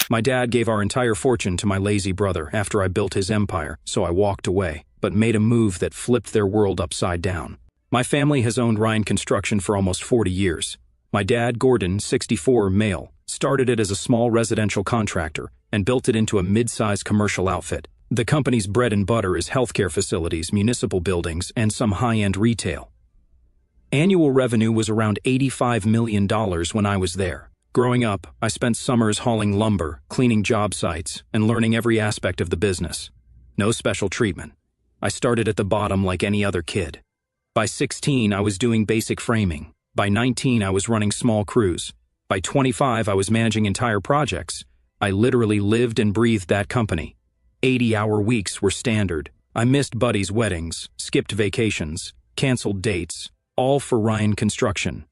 My dad gave our entire fortune to my lazy brother after I built his empire, so I walked away, but made a move that flipped their world upside down. My family has owned Ryan Construction for almost 40 years. My dad, Gordon, 64, male, started it as a small residential contractor and built it into a mid-sized commercial outfit. The company's bread and butter is healthcare facilities, municipal buildings, and some high-end retail. Annual revenue was around $85 million when I was there. Growing up, I spent summers hauling lumber, cleaning job sites, and learning every aspect of the business. No special treatment. I started at the bottom like any other kid. By 16, I was doing basic framing. By 19, I was running small crews. By 25, I was managing entire projects. I literally lived and breathed that company. 80-hour weeks were standard. I missed buddies' weddings, skipped vacations, canceled dates, all for Ryan Construction.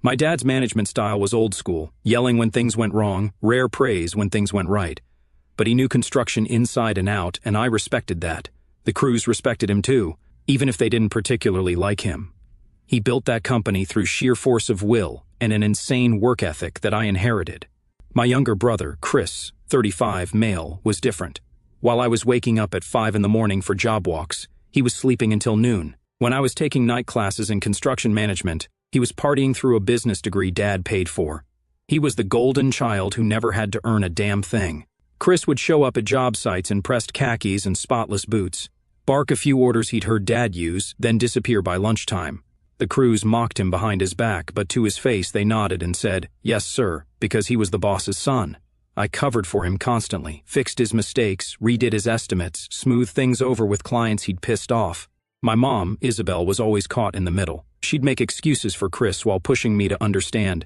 My dad's management style was old school, yelling when things went wrong, rare praise when things went right. But he knew construction inside and out, and I respected that. The crews respected him too, even if they didn't particularly like him. He built that company through sheer force of will and an insane work ethic that I inherited. My younger brother, Chris, 35, male, was different. While I was waking up at 5 in the morning for job walks, he was sleeping until noon. When I was taking night classes in construction management, he was partying through a business degree Dad paid for. He was the golden child who never had to earn a damn thing. Chris would show up at job sites in pressed khakis and spotless boots, bark a few orders he'd heard Dad use, then disappear by lunchtime. The crews mocked him behind his back, but to his face they nodded and said, "Yes, sir," because he was the boss's son. I covered for him constantly, fixed his mistakes, redid his estimates, smoothed things over with clients he'd pissed off. My mom, Isabel, was always caught in the middle. She'd make excuses for Chris while pushing me to understand.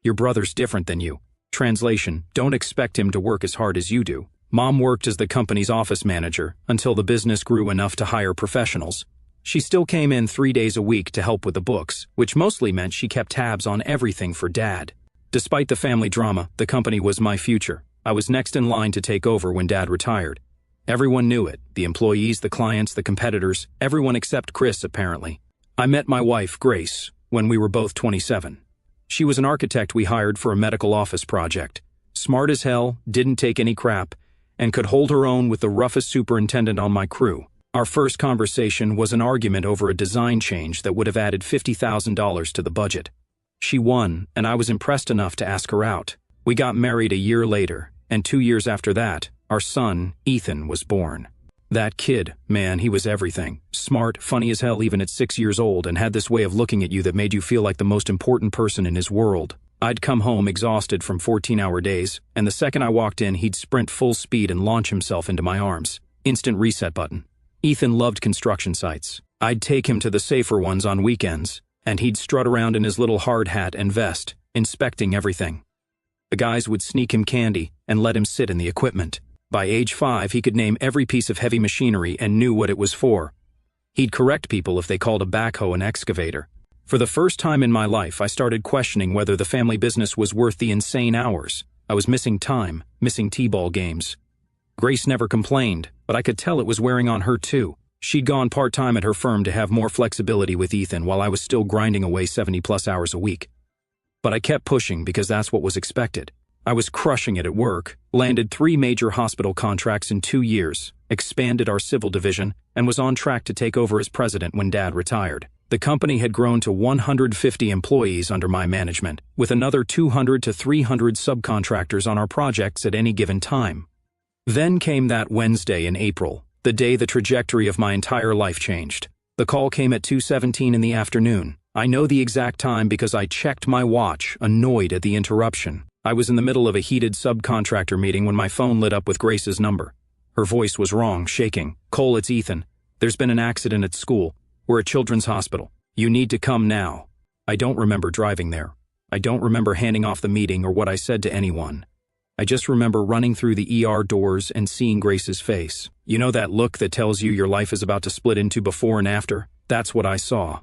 Your brother's different than you. Translation, don't expect him to work as hard as you do. Mom worked as the company's office manager until the business grew enough to hire professionals. She still came in 3 days a week to help with the books, which mostly meant she kept tabs on everything for Dad. Despite the family drama, the company was my future. I was next in line to take over when Dad retired. Everyone knew it, the employees, the clients, the competitors, everyone except Chris, apparently. I met my wife, Grace, when we were both 27. She was an architect we hired for a medical office project. Smart as hell, didn't take any crap, and could hold her own with the roughest superintendent on my crew. Our first conversation was an argument over a design change that would have added $50,000 to the budget. She won, and I was impressed enough to ask her out. We got married a year later, and 2 years after that, our son, Ethan, was born. That kid, man, he was everything. Smart, funny as hell even at 6 years old, and had this way of looking at you that made you feel like the most important person in his world. I'd come home exhausted from 14-hour days, and the second I walked in, he'd sprint full speed and launch himself into my arms. Instant reset button. Ethan loved construction sites. I'd take him to the safer ones on weekends, and he'd strut around in his little hard hat and vest, inspecting everything. The guys would sneak him candy and let him sit in the equipment. By age 5, he could name every piece of heavy machinery and knew what it was for. He'd correct people if they called a backhoe an excavator. For the first time in my life, I started questioning whether the family business was worth the insane hours. I was missing time, missing t-ball games. Grace never complained, but I could tell it was wearing on her too. She'd gone part-time at her firm to have more flexibility with Ethan while I was still grinding away 70-plus hours a week. But I kept pushing because that's what was expected. I was crushing it at work, landed 3 major hospital contracts in 2 years, expanded our civil division, and was on track to take over as president when Dad retired. The company had grown to 150 employees under my management, with another 200 to 300 subcontractors on our projects at any given time. Then came that Wednesday in April, the day the trajectory of my entire life changed. The call came at 2:17 in the afternoon. I know the exact time because I checked my watch, annoyed at the interruption. I was in the middle of a heated subcontractor meeting when my phone lit up with Grace's number. Her voice was wrong, shaking. "Cole, it's Ethan. There's been an accident at school. We're at Children's Hospital. You need to come now." I don't remember driving there. I don't remember handing off the meeting or what I said to anyone. I just remember running through the ER doors and seeing Grace's face. You know that look that tells you your life is about to split into before and after? That's what I saw.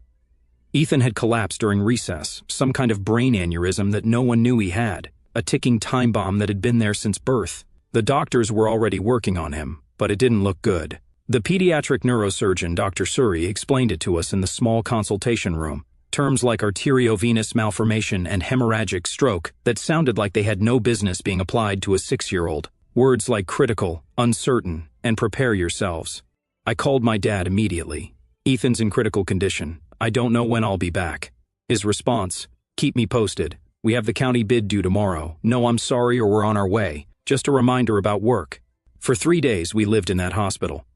Ethan had collapsed during recess, some kind of brain aneurysm that no one knew he had, a ticking time bomb that had been there since birth. The doctors were already working on him, but it didn't look good. The pediatric neurosurgeon, Dr. Suri, explained it to us in the small consultation room. terms like arteriovenous malformation and hemorrhagic stroke that sounded like they had no business being applied to a 6-year-old. Words like critical, uncertain, and prepare yourselves. I called my dad immediately. Ethan's in critical condition. I don't know when I'll be back. His response, keep me posted. We have the county bid due tomorrow. No, I'm sorry, or we're on our way. Just a reminder about work. For 3 days, we lived in that hospital.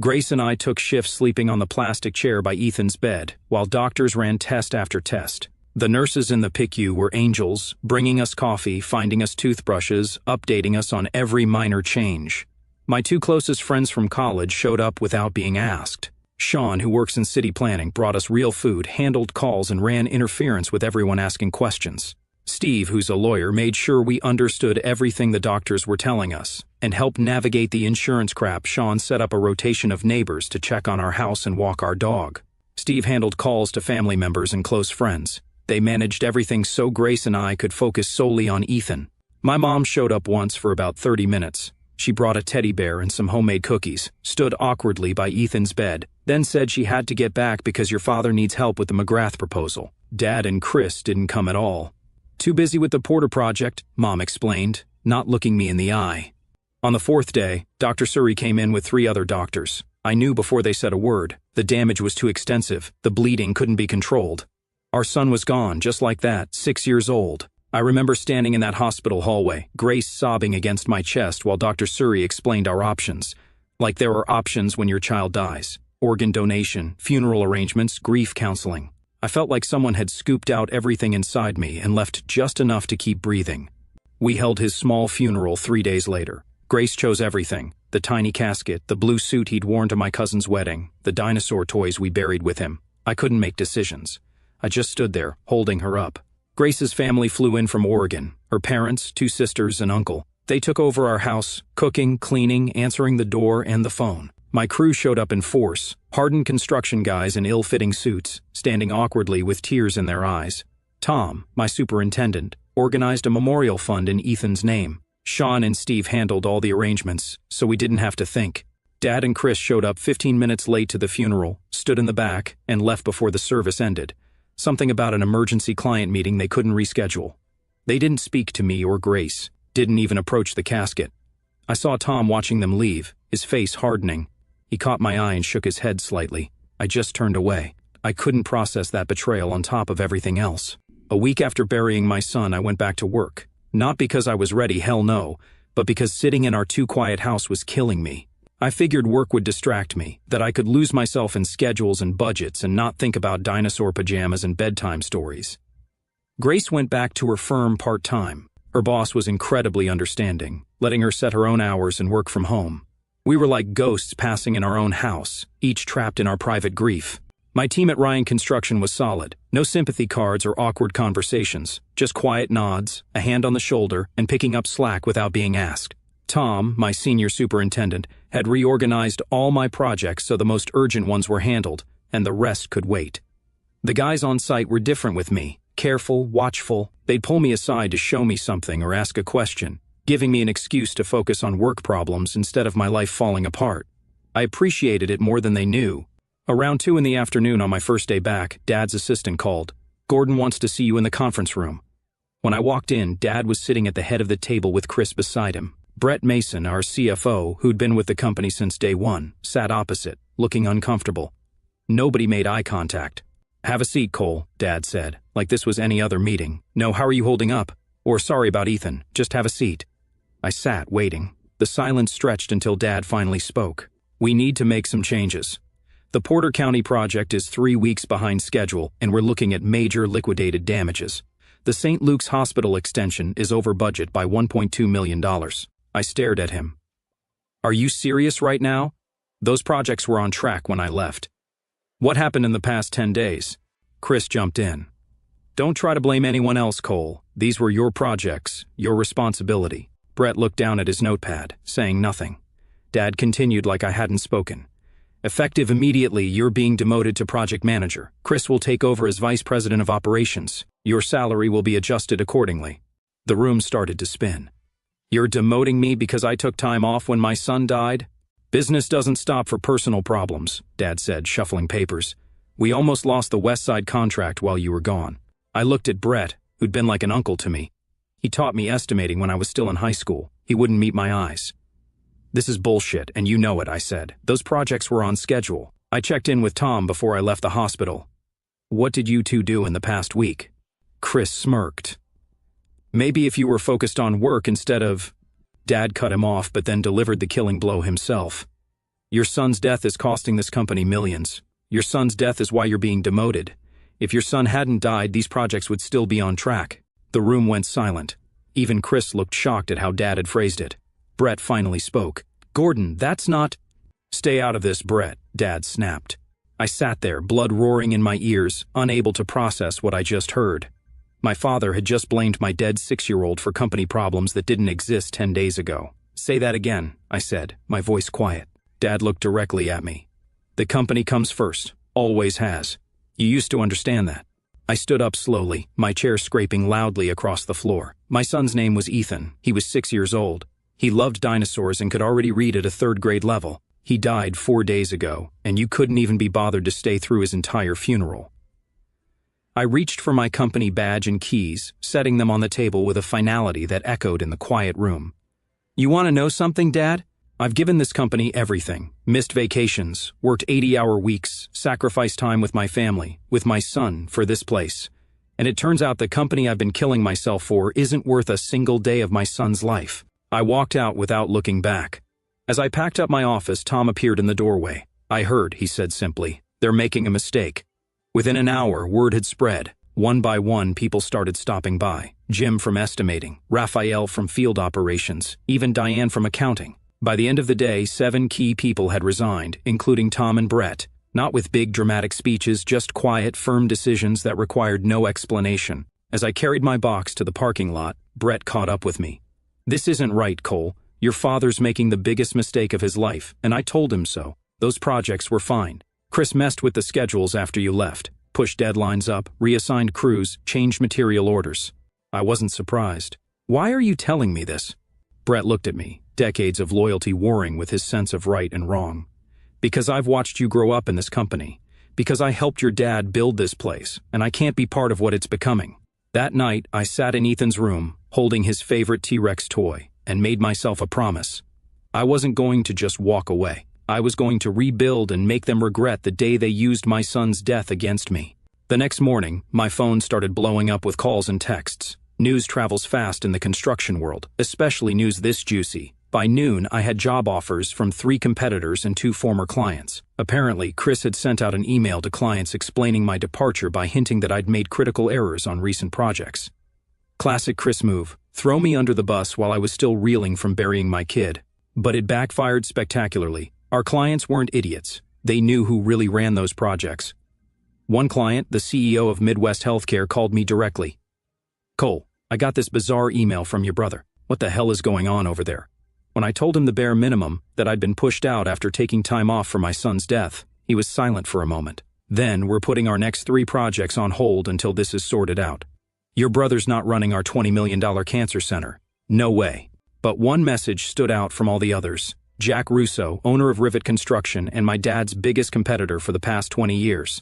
Grace and I took shifts sleeping on the plastic chair by Ethan's bed, while doctors ran test after test. The nurses in the PICU were angels, bringing us coffee, finding us toothbrushes, updating us on every minor change. My 2 closest friends from college showed up without being asked. Sean, who works in city planning, brought us real food, handled calls, and ran interference with everyone asking questions. Steve, who's a lawyer, made sure we understood everything the doctors were telling us, and helped navigate the insurance crap. Sean set up a rotation of neighbors to check on our house and walk our dog. Steve handled calls to family members and close friends. They managed everything so Grace and I could focus solely on Ethan. My mom showed up once for about 30 minutes. She brought a teddy bear and some homemade cookies, stood awkwardly by Ethan's bed, then said she had to get back because your father needs help with the McGrath proposal. Dad and Chris didn't come at all. Too busy with the Porter project, Mom explained, not looking me in the eye. On the 4th day, Dr. Suri came in with 3 other doctors. I knew before they said a word. The damage was too extensive. The bleeding couldn't be controlled. Our son was gone, just like that, 6 years old. I remember standing in that hospital hallway, Grace sobbing against my chest while Dr. Suri explained our options. Like there are options when your child dies. Organ donation, funeral arrangements, grief counseling. I felt like someone had scooped out everything inside me and left just enough to keep breathing. We held his small funeral 3 days later. Grace chose everything. The tiny casket, the blue suit he'd worn to my cousin's wedding, the dinosaur toys we buried with him. I couldn't make decisions. I just stood there, holding her up. Grace's family flew in from Oregon. Her parents, 2 sisters, and uncle. They took over our house, cooking, cleaning, answering the door and the phone. My crew showed up in force, hardened construction guys in ill-fitting suits, standing awkwardly with tears in their eyes. Tom, my superintendent, organized a memorial fund in Ethan's name. Sean and Steve handled all the arrangements, so we didn't have to think. Dad and Chris showed up 15 minutes late to the funeral, stood in the back, and left before the service ended. Something about an emergency client meeting they couldn't reschedule. They didn't speak to me or Grace, didn't even approach the casket. I saw Tom watching them leave, his face hardening. He caught my eye and shook his head slightly. I just turned away. I couldn't process that betrayal on top of everything else. A week after burying my son, I went back to work. Not because I was ready, hell no, but because sitting in our too quiet house was killing me. I figured work would distract me, that I could lose myself in schedules and budgets and not think about dinosaur pajamas and bedtime stories. Grace went back to her firm part-time. Her boss was incredibly understanding, letting her set her own hours and work from home. We were like ghosts passing in our own house, each trapped in our private grief. My team at Ryan Construction was solid. No sympathy cards or awkward conversations, just quiet nods, a hand on the shoulder, and picking up slack without being asked. Tom, my senior superintendent, had reorganized all my projects so the most urgent ones were handled, and the rest could wait. The guys on site were different with me, careful, watchful. They'd pull me aside to show me something or ask a question, giving me an excuse to focus on work problems instead of my life falling apart. I appreciated it more than they knew. Around 2 in the afternoon on my first day back, Dad's assistant called. Gordon wants to see you in the conference room. When I walked in, Dad was sitting at the head of the table with Chris beside him. Brett Mason, our CFO, who'd been with the company since day one, sat opposite, looking uncomfortable. Nobody made eye contact. Have a seat, Cole, Dad said, like this was any other meeting. No, how are you holding up? Or sorry about Ethan, just have a seat. I sat, waiting. The silence stretched until Dad finally spoke. We need to make some changes. The Porter County project is 3 weeks behind schedule, and we're looking at major liquidated damages. The St. Luke's Hospital extension is over budget by $1.2 million. I stared at him. Are you serious right now? Those projects were on track when I left. What happened in the past 10 days? Chris jumped in. Don't try to blame anyone else, Cole. These were your projects, your responsibility. Brett looked down at his notepad, saying nothing. Dad continued like I hadn't spoken. Effective immediately, you're being demoted to project manager. Chris will take over as vice president of operations. Your salary will be adjusted accordingly. The room started to spin. You're demoting me because I took time off when my son died? Business doesn't stop for personal problems, Dad said, shuffling papers. We almost lost the West Side contract while you were gone. I looked at Brett, who'd been like an uncle to me. He taught me estimating when I was still in high school. He wouldn't meet my eyes. This is bullshit, and you know it, I said. Those projects were on schedule. I checked in with Tom before I left the hospital. What did you two do in the past week? Chris smirked. Maybe if you were focused on work instead of... Dad cut him off but then delivered the killing blow himself. Your son's death is costing this company millions. Your son's death is why you're being demoted. If your son hadn't died, these projects would still be on track. The room went silent. Even Chris looked shocked at how Dad had phrased it. Brett finally spoke. Gordon, that's not... Stay out of this, Brett, Dad snapped. I sat there, blood roaring in my ears, unable to process what I just heard. My father had just blamed my dead 6-year-old for company problems that didn't exist 10 days ago. Say that again, I said, my voice quiet. Dad looked directly at me. The company comes first, always has. You used to understand that. I stood up slowly, my chair scraping loudly across the floor. My son's name was Ethan. He was 6 years old. He loved dinosaurs and could already read at a 3rd grade level. He died 4 days ago, and you couldn't even be bothered to stay through his entire funeral. I reached for my company badge and keys, setting them on the table with a finality that echoed in the quiet room. You want to know something, Dad? I've given this company everything. Missed vacations, worked 80-hour weeks, sacrificed time with my family, with my son, for this place. And it turns out the company I've been killing myself for isn't worth a single day of my son's life. I walked out without looking back. As I packed up my office, Tom appeared in the doorway. I heard, he said simply. They're making a mistake. Within an hour, word had spread. One by one, people started stopping by. Jim from estimating, Raphael from field operations, even Diane from accounting. By the end of the day, 7 key people had resigned, including Tom and Brett. Not with big dramatic speeches, just quiet, firm decisions that required no explanation. As I carried my box to the parking lot, Brett caught up with me. This isn't right, Cole. Your father's making the biggest mistake of his life, and I told him so. Those projects were fine. Chris messed with the schedules after you left, pushed deadlines up, reassigned crews, changed material orders. I wasn't surprised. Why are you telling me this? Brett looked at me, decades of loyalty warring with his sense of right and wrong. Because I've watched you grow up in this company. Because I helped your dad build this place, and I can't be part of what it's becoming. That night, I sat in Ethan's room, holding his favorite T-Rex toy, and made myself a promise. I wasn't going to just walk away. I was going to rebuild and make them regret the day they used my son's death against me. The next morning, my phone started blowing up with calls and texts. News travels fast in the construction world, especially news this juicy. By noon, I had job offers from 3 competitors and 2 former clients. Apparently, Chris had sent out an email to clients explaining my departure by hinting that I'd made critical errors on recent projects. Classic Chris move, throw me under the bus while I was still reeling from burying my kid. But it backfired spectacularly. Our clients weren't idiots. They knew who really ran those projects. One client, the CEO of Midwest Healthcare, called me directly. Cole, I got this bizarre email from your brother. What the hell is going on over there? When I told him the bare minimum, that I'd been pushed out after taking time off for my son's death, he was silent for a moment. Then, we're putting our next 3 projects on hold until this is sorted out. Your brother's not running our $20 million cancer center. No way. But one message stood out from all the others. Jack Russo, owner of Rivet Construction and my dad's biggest competitor for the past 20 years.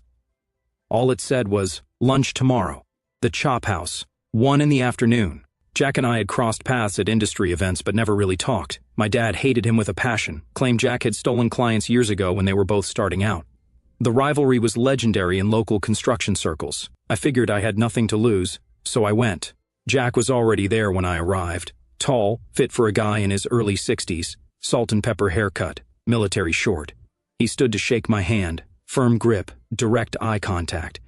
All it said was, lunch tomorrow. The Chop House. 1 in the afternoon. Jack and I had crossed paths at industry events but never really talked. My dad hated him with a passion, claimed Jack had stolen clients years ago when they were both starting out. The rivalry was legendary in local construction circles. I figured I had nothing to lose, so I went. Jack was already there when I arrived. Tall, fit for a guy in his early 60s, salt and pepper haircut, military short. He stood to shake my hand, firm grip, direct eye contact.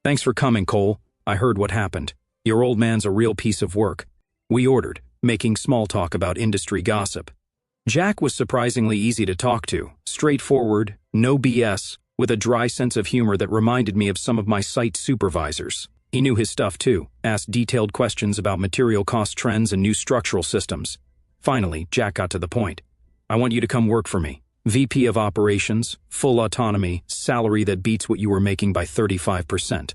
Thanks for coming, Cole. I heard what happened. Your old man's a real piece of work. We ordered, making small talk about industry gossip. Jack was surprisingly easy to talk to, straightforward, no BS, with a dry sense of humor that reminded me of some of my site supervisors. He knew his stuff too, asked detailed questions about material cost trends and new structural systems. Finally, Jack got to the point. I want you to come work for me. VP of Operations, full autonomy, salary that beats what you were making by 35%.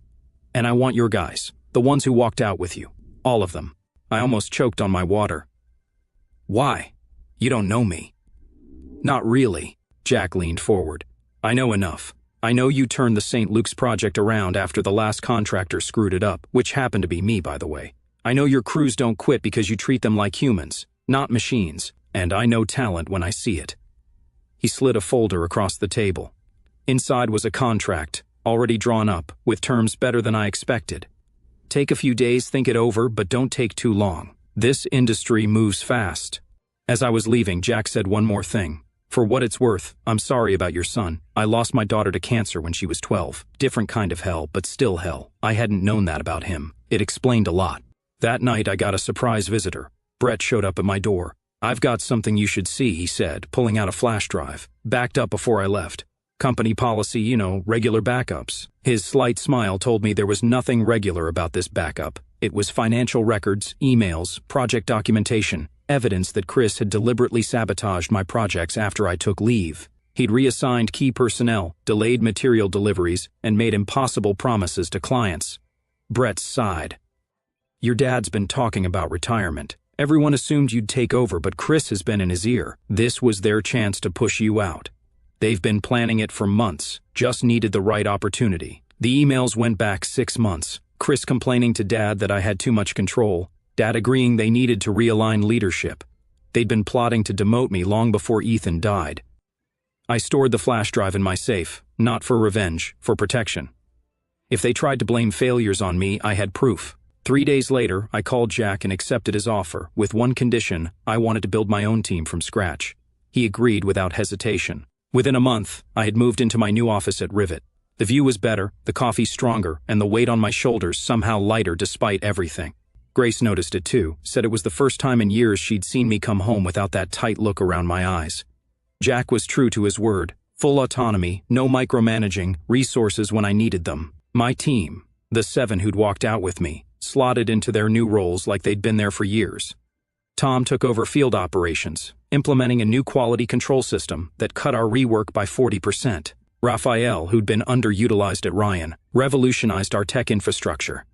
And I want your guys, the ones who walked out with you. All of them. I almost choked on my water. Why? You don't know me. Not really. Jack leaned forward. I know enough. I know you turned the St. Luke's project around after the last contractor screwed it up, which happened to be me, by the way. I know your crews don't quit because you treat them like humans, not machines, and I know talent when I see it." He slid a folder across the table. Inside was a contract, already drawn up, with terms better than I expected. "Take a few days, think it over, but don't take too long. This industry moves fast." As I was leaving, Jack said one more thing. "For what it's worth, I'm sorry about your son. I lost my daughter to cancer when she was 12. Different kind of hell, but still hell. I hadn't known that about him. It explained a lot." That night, I got a surprise visitor. Brett showed up at my door. "I've got something you should see," he said, pulling out a flash drive. "Backed up before I left. Company policy, regular backups." His slight smile told me there was nothing regular about this backup. It was financial records, emails, project documentation, evidence that Chris had deliberately sabotaged my projects after I took leave. He'd reassigned key personnel, delayed material deliveries, and made impossible promises to clients. Brett sighed. "Your dad's been talking about retirement. Everyone assumed you'd take over, but Chris has been in his ear. This was their chance to push you out. They've been planning it for months, just needed the right opportunity." The emails went back 6 months. Chris complaining to Dad that I had too much control, Dad agreeing they needed to realign leadership. They'd been plotting to demote me long before Ethan died. I stored the flash drive in my safe, not for revenge, for protection. If they tried to blame failures on me, I had proof. 3 days later, I called Jack and accepted his offer, with one condition: I wanted to build my own team from scratch. He agreed without hesitation. Within a month, I had moved into my new office at Rivet. The view was better, the coffee stronger, and the weight on my shoulders somehow lighter despite everything. Grace noticed it too, said it was the first time in years she'd seen me come home without that tight look around my eyes. Jack was true to his word. Full autonomy, no micromanaging, resources when I needed them. My team, the 7 who'd walked out with me, slotted into their new roles like they'd been there for years. Tom took over field operations, implementing a new quality control system that cut our rework by 40%. Raphael, who'd been underutilized at Ryan, revolutionized our tech infrastructure.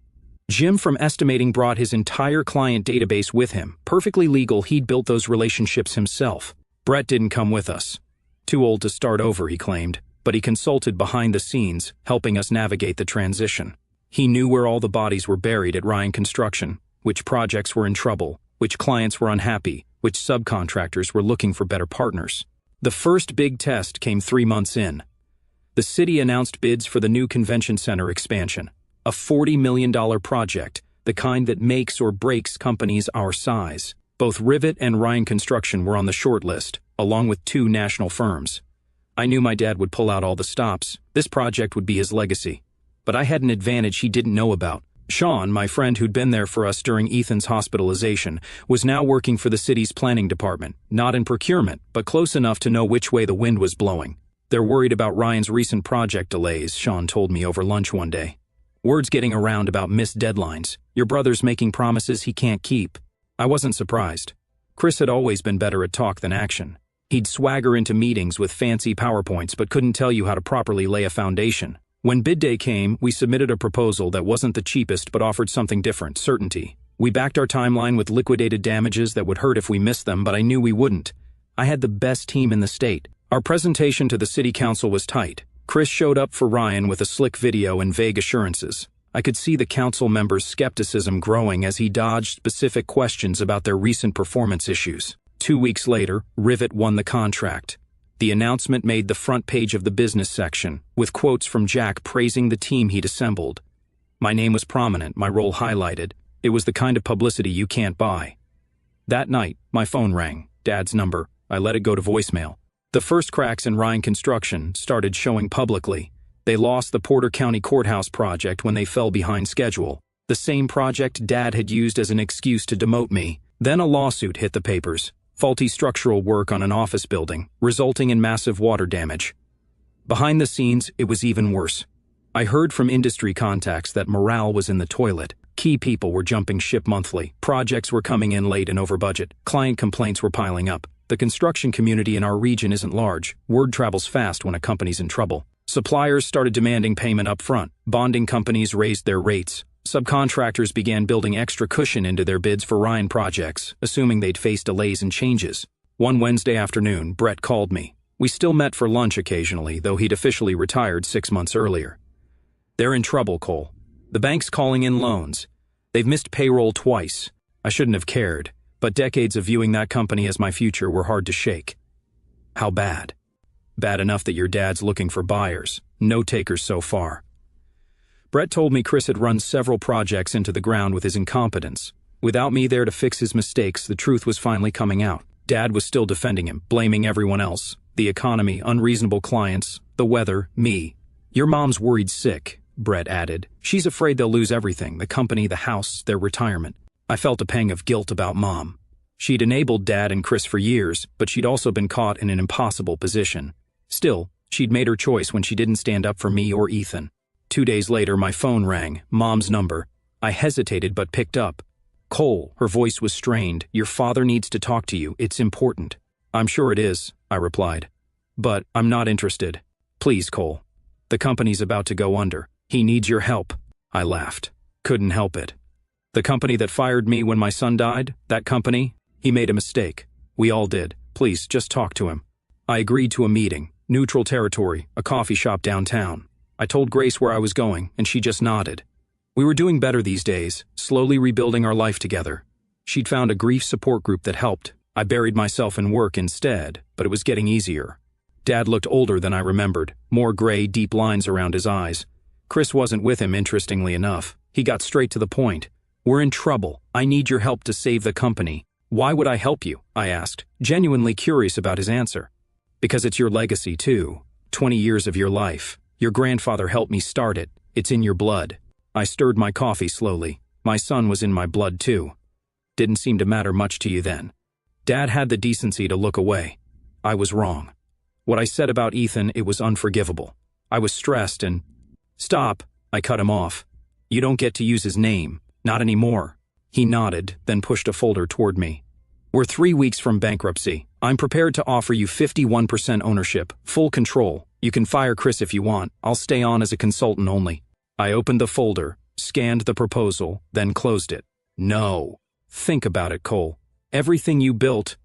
Jim from estimating brought his entire client database with him. Perfectly legal, he'd built those relationships himself. Brett didn't come with us. Too old to start over, he claimed, but he consulted behind the scenes, helping us navigate the transition. He knew where all the bodies were buried at Ryan Construction, which projects were in trouble, which clients were unhappy, which subcontractors were looking for better partners. The first big test came 3 months in. The city announced bids for the new convention center expansion, a $40 million project, the kind that makes or breaks companies our size. Both Rivet and Ryan Construction were on the short list, along with 2 national firms. I knew my dad would pull out all the stops. This project would be his legacy. But I had an advantage he didn't know about. Sean, my friend who'd been there for us during Ethan's hospitalization, was now working for the city's planning department, not in procurement, but close enough to know which way the wind was blowing. "They're worried about Ryan's recent project delays," Sean told me over lunch one day. "Word's getting around about missed deadlines. Your brother's making promises he can't keep." I wasn't surprised. Chris had always been better at talk than action. He'd swagger into meetings with fancy PowerPoints but couldn't tell you how to properly lay a foundation. When bid day came, we submitted a proposal that wasn't the cheapest but offered something different: certainty. We backed our timeline with liquidated damages that would hurt if we missed them, but I knew we wouldn't. I had the best team in the state. Our presentation to the city council was tight. Chris showed up for Ryan with a slick video and vague assurances. I could see the council members' skepticism growing as he dodged specific questions about their recent performance issues. 2 weeks later, Rivet won the contract. The announcement made the front page of the business section, with quotes from Jack praising the team he'd assembled. My name was prominent, my role highlighted. It was the kind of publicity you can't buy. That night, my phone rang. Dad's number. I let it go to voicemail. The first cracks in Ryan Construction started showing publicly. They lost the Porter County Courthouse project when they fell behind schedule, the same project Dad had used as an excuse to demote me. Then a lawsuit hit the papers. Faulty structural work on an office building, resulting in massive water damage. Behind the scenes, it was even worse. I heard from industry contacts that morale was in the toilet. Key people were jumping ship monthly. Projects were coming in late and over budget. Client complaints were piling up. The construction community in our region isn't large. Word travels fast when a company's in trouble. Suppliers started demanding payment up front. Bonding companies raised their rates. Subcontractors began building extra cushion into their bids for Ryan projects, assuming they'd face delays and changes. One Wednesday afternoon, Brett called me. We still met for lunch occasionally, though he'd officially retired 6 months earlier. They're in trouble, Cole. The bank's calling in loans. They've missed payroll twice. I shouldn't have cared, but decades of viewing that company as my future were hard to shake. How bad? Bad enough that your dad's looking for buyers. No takers so far. Brett told me Chris had run several projects into the ground with his incompetence. Without me there to fix his mistakes, the truth was finally coming out. Dad was still defending him, blaming everyone else. The economy, unreasonable clients, the weather, me. Your mom's worried sick, Brett added. She's afraid they'll lose everything, the company, the house, their retirement. I felt a pang of guilt about Mom. She'd enabled Dad and Chris for years, but she'd also been caught in an impossible position. Still, she'd made her choice when she didn't stand up for me or Ethan. 2 days later, my phone rang, Mom's number. I hesitated but picked up. Cole, her voice was strained. Your father needs to talk to you. It's important. I'm sure it is, I replied. But I'm not interested. Please, Cole. The company's about to go under. He needs your help. I laughed. Couldn't help it. The company that fired me when my son died, that company, he made a mistake. We all did. Please, just talk to him. I agreed to a meeting, neutral territory, a coffee shop downtown. I told Grace where I was going, and she just nodded. We were doing better these days, slowly rebuilding our life together. She'd found a grief support group that helped. I buried myself in work instead, but it was getting easier. Dad looked older than I remembered, more gray, deep lines around his eyes. Chris wasn't with him, interestingly enough. He got straight to the point. We're in trouble. I need your help to save the company. Why would I help you? I asked, genuinely curious about his answer. Because it's your legacy, too. 20 years of your life. Your grandfather helped me start it. It's in your blood. I stirred my coffee slowly. My son was in my blood, too. Didn't seem to matter much to you then. Dad had the decency to look away. I was wrong. What I said about Ethan, it was unforgivable. I was stressed and... Stop, I cut him off. You don't get to use his name. Not anymore. He nodded, then pushed a folder toward me. We're 3 weeks from bankruptcy. I'm prepared to offer you 51% ownership, full control. You can fire Chris if you want. I'll stay on as a consultant only. I opened the folder, scanned the proposal, then closed it. No. Think about it, Cole. Everything you built...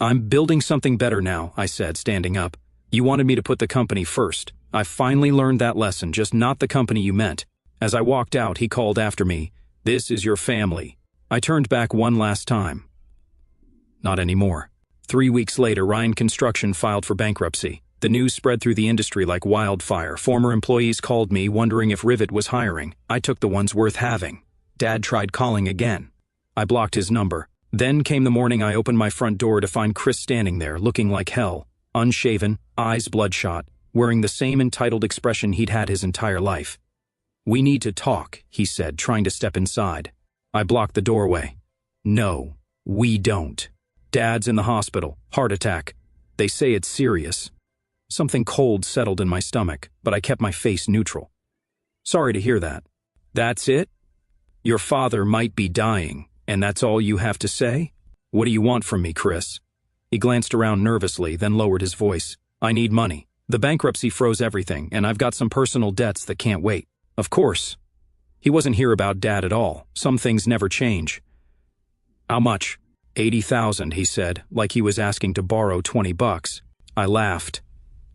I'm building something better now, I said, standing up. You wanted me to put the company first. I finally learned that lesson, just not the company you meant. As I walked out, he called after me. This is your family. I turned back one last time. Not anymore. 3 weeks later, Ryan Construction filed for bankruptcy. The news spread through the industry like wildfire. Former employees called me, wondering if Rivet was hiring. I took the ones worth having. Dad tried calling again. I blocked his number. Then came the morning I opened my front door to find Chris standing there, looking like hell. Unshaven, eyes bloodshot, wearing the same entitled expression he'd had his entire life. We need to talk, he said, trying to step inside. I blocked the doorway. No, we don't. Dad's in the hospital. Heart attack. They say it's serious. Something cold settled in my stomach, but I kept my face neutral. Sorry to hear that. That's it? Your father might be dying, and that's all you have to say? What do you want from me, Chris? He glanced around nervously, then lowered his voice. I need money. The bankruptcy froze everything, and I've got some personal debts that can't wait. Of course. He wasn't here about Dad at all. Some things never change. How much? 80,000, he said, like he was asking to borrow $20. I laughed.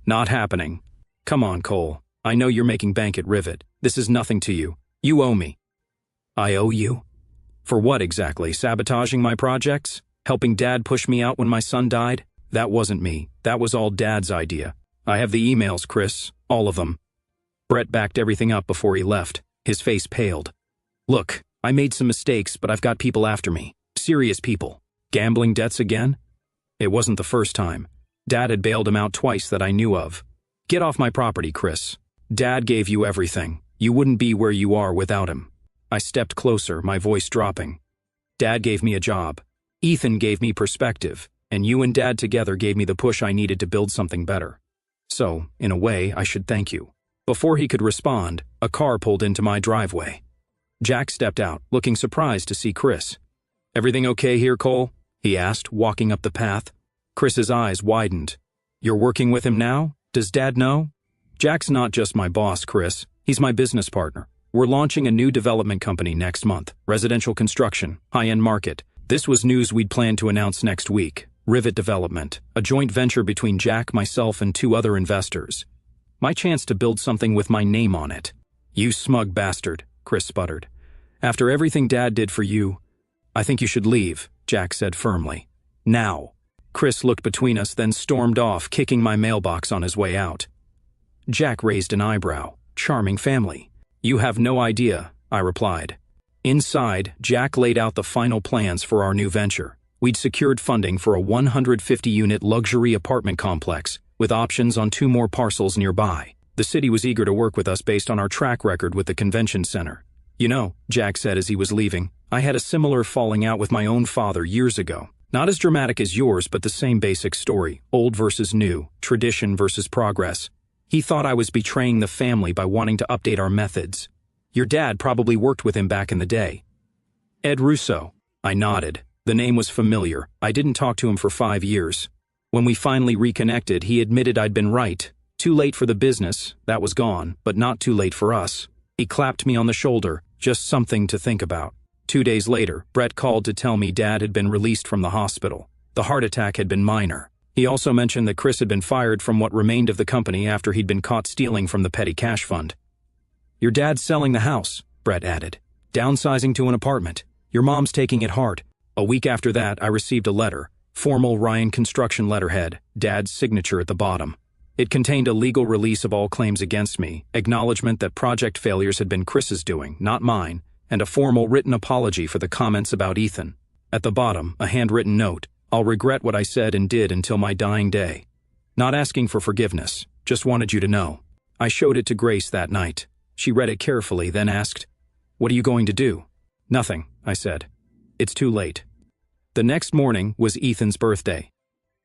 Not happening. Come on, Cole. I know you're making bank at Rivet. This is nothing to you. You owe me. I owe you? For what exactly? Sabotaging my projects? Helping Dad push me out when my son died? That wasn't me. That was all Dad's idea. I have the emails, Chris. All of them. Brett backed everything up before he left. His face paled. Look, I made some mistakes, but I've got people after me. Serious people. Gambling debts again? It wasn't the first time. Dad had bailed him out twice that I knew of. Get off my property, Chris. Dad gave you everything. You wouldn't be where you are without him. I stepped closer, my voice dropping. Dad gave me a job. Ethan gave me perspective, and you and Dad together gave me the push I needed to build something better. So, in a way, I should thank you. Before he could respond, a car pulled into my driveway. Jack stepped out, looking surprised to see Chris. Everything okay here, Cole? He asked, walking up the path. Chris's eyes widened. You're working with him now? Does Dad know? Jack's not just my boss, Chris. He's my business partner. We're launching a new development company next month. Residential construction, high-end market. This was news we'd planned to announce next week. Rivet Development, a joint venture between Jack, myself, and 2 other investors. My chance to build something with my name on it. You smug bastard, Chris sputtered. After everything Dad did for you, I think you should leave, Jack said firmly. Now. Chris looked between us, then stormed off, kicking my mailbox on his way out. Jack raised an eyebrow. Charming family. You have no idea, I replied. Inside, Jack laid out the final plans for our new venture. We'd secured funding for a 150-unit luxury apartment complex, with options on 2 more parcels nearby. The city was eager to work with us based on our track record with the convention center. You know, Jack said as he was leaving, I had a similar falling out with my own father years ago. Not as dramatic as yours, but the same basic story, old versus new, tradition versus progress. He thought I was betraying the family by wanting to update our methods. Your dad probably worked with him back in the day. Ed Russo. I nodded. The name was familiar. I didn't talk to him for 5 years. When we finally reconnected, he admitted I'd been right. Too late for the business, that was gone, but not too late for us. He clapped me on the shoulder, just something to think about. 2 days later, Brett called to tell me Dad had been released from the hospital. The heart attack had been minor. He also mentioned that Chris had been fired from what remained of the company after he'd been caught stealing from the petty cash fund. Your dad's selling the house, Brett added. Downsizing to an apartment. Your mom's taking it hard. A week after that, I received a letter. Formal Ryan Construction letterhead, Dad's signature at the bottom. It contained a legal release of all claims against me, acknowledgement that project failures had been Chris's doing, not mine, and a formal written apology for the comments about Ethan. At the bottom, a handwritten note. I'll regret what I said and did until my dying day. Not asking for forgiveness, just wanted you to know. I showed it to Grace that night. She read it carefully, then asked, What are you going to do? Nothing, I said. It's too late. The next morning was Ethan's birthday.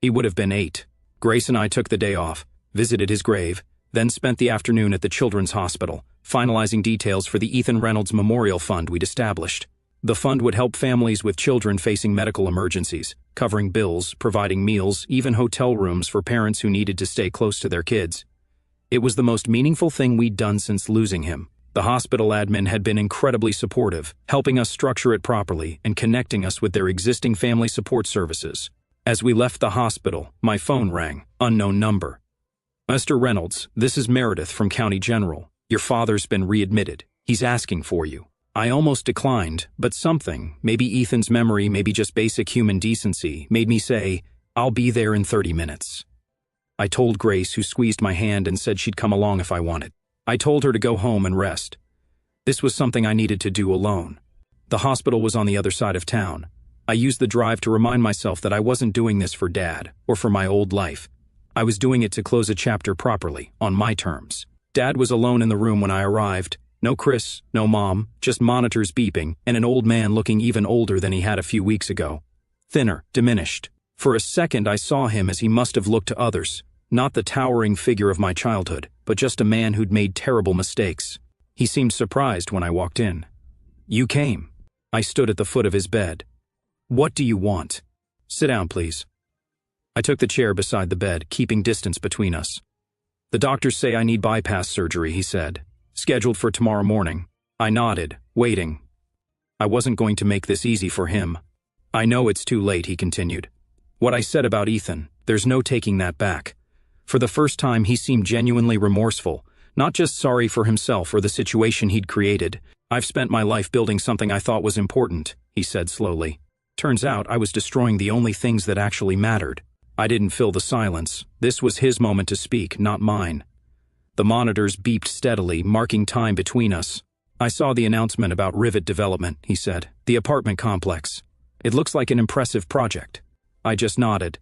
He would have been 8. Grace and I took the day off, visited his grave, then spent the afternoon at the Children's Hospital, finalizing details for the Ethan Reynolds Memorial Fund we'd established. The fund would help families with children facing medical emergencies, covering bills, providing meals, even hotel rooms for parents who needed to stay close to their kids. It was the most meaningful thing we'd done since losing him. The hospital admin had been incredibly supportive, helping us structure it properly and connecting us with their existing family support services. As we left the hospital, my phone rang, unknown number. Mr. Reynolds, this is Meredith from County General. Your father's been readmitted. He's asking for you. I almost declined, but something, maybe Ethan's memory, maybe just basic human decency, made me say, I'll be there in 30 minutes. I told Grace, who squeezed my hand and said she'd come along if I wanted. I told her to go home and rest. This was something I needed to do alone. The hospital was on the other side of town. I used the drive to remind myself that I wasn't doing this for Dad, or for my old life. I was doing it to close a chapter properly, on my terms. Dad was alone in the room when I arrived. No Chris, no Mom, just monitors beeping, and an old man looking even older than he had a few weeks ago. Thinner, diminished. For a second I saw him as he must have looked to others. Not the towering figure of my childhood, but just a man who'd made terrible mistakes. He seemed surprised when I walked in. You came. I stood at the foot of his bed. What do you want? Sit down, please. I took the chair beside the bed, keeping distance between us. The doctors say I need bypass surgery, he said. Scheduled for tomorrow morning. I nodded, waiting. I wasn't going to make this easy for him. I know it's too late, he continued. What I said about Ethan, there's no taking that back. For the first time, he seemed genuinely remorseful, not just sorry for himself or the situation he'd created. I've spent my life building something I thought was important, he said slowly. Turns out I was destroying the only things that actually mattered. I didn't fill the silence. This was his moment to speak, not mine. The monitors beeped steadily, marking time between us. I saw the announcement about Rivet Development, he said. The apartment complex. It looks like an impressive project. I just nodded.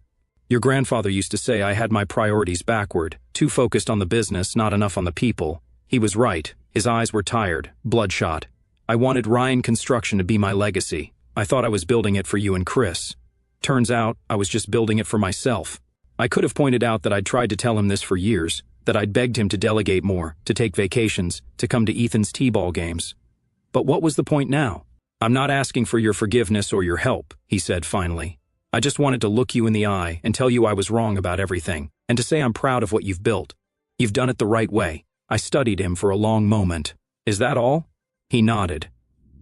Your grandfather used to say I had my priorities backward, too focused on the business, not enough on the people. He was right. His eyes were tired, bloodshot. I wanted Ryan Construction to be my legacy. I thought I was building it for you and Chris. Turns out, I was just building it for myself. I could have pointed out that I'd tried to tell him this for years, that I'd begged him to delegate more, to take vacations, to come to Ethan's t-ball games. But what was the point now? I'm not asking for your forgiveness or your help, he said finally. I just wanted to look you in the eye and tell you I was wrong about everything, and to say I'm proud of what you've built. You've done it the right way. I studied him for a long moment. Is that all? He nodded.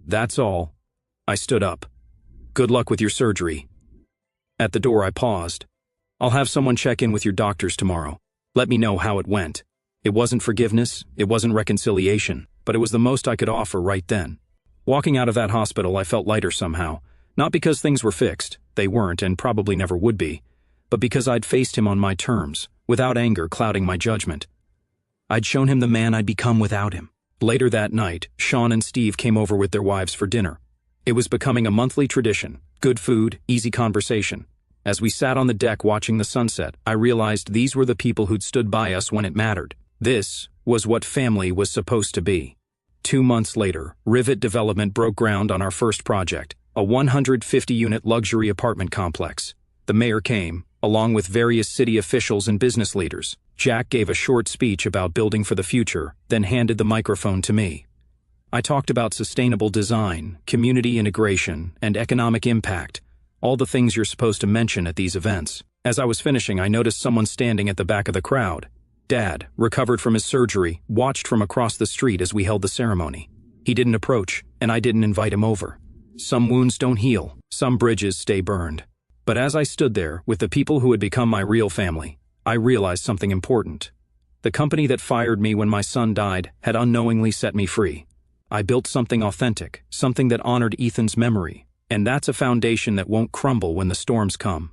That's all. I stood up. Good luck with your surgery. At the door I paused. "I'll have someone check in with your doctors tomorrow. Let me know how it went." It wasn't forgiveness, it wasn't reconciliation, but it was the most I could offer right then. Walking out of that hospital, I felt lighter somehow. Not because things were fixed, they weren't and probably never would be, but because I'd faced him on my terms, without anger clouding my judgment. I'd shown him the man I'd become without him. Later that night, Sean and Steve came over with their wives for dinner. It was becoming a monthly tradition. Good food, easy conversation. As we sat on the deck watching the sunset, I realized these were the people who'd stood by us when it mattered. This was what family was supposed to be. 2 months later, Rivet Development broke ground on our first project, a 150-unit luxury apartment complex. The mayor came, along with various city officials and business leaders. Jack gave a short speech about building for the future, then handed the microphone to me. I talked about sustainable design, community integration, and economic impact, all the things you're supposed to mention at these events. As I was finishing, I noticed someone standing at the back of the crowd. Dad, recovered from his surgery, watched from across the street as we held the ceremony. He didn't approach, and I didn't invite him over. Some wounds don't heal, some bridges stay burned. But as I stood there, with the people who had become my real family, I realized something important. The company that fired me when my son died had unknowingly set me free. I built something authentic, something that honored Ethan's memory, and that's a foundation that won't crumble when the storms come.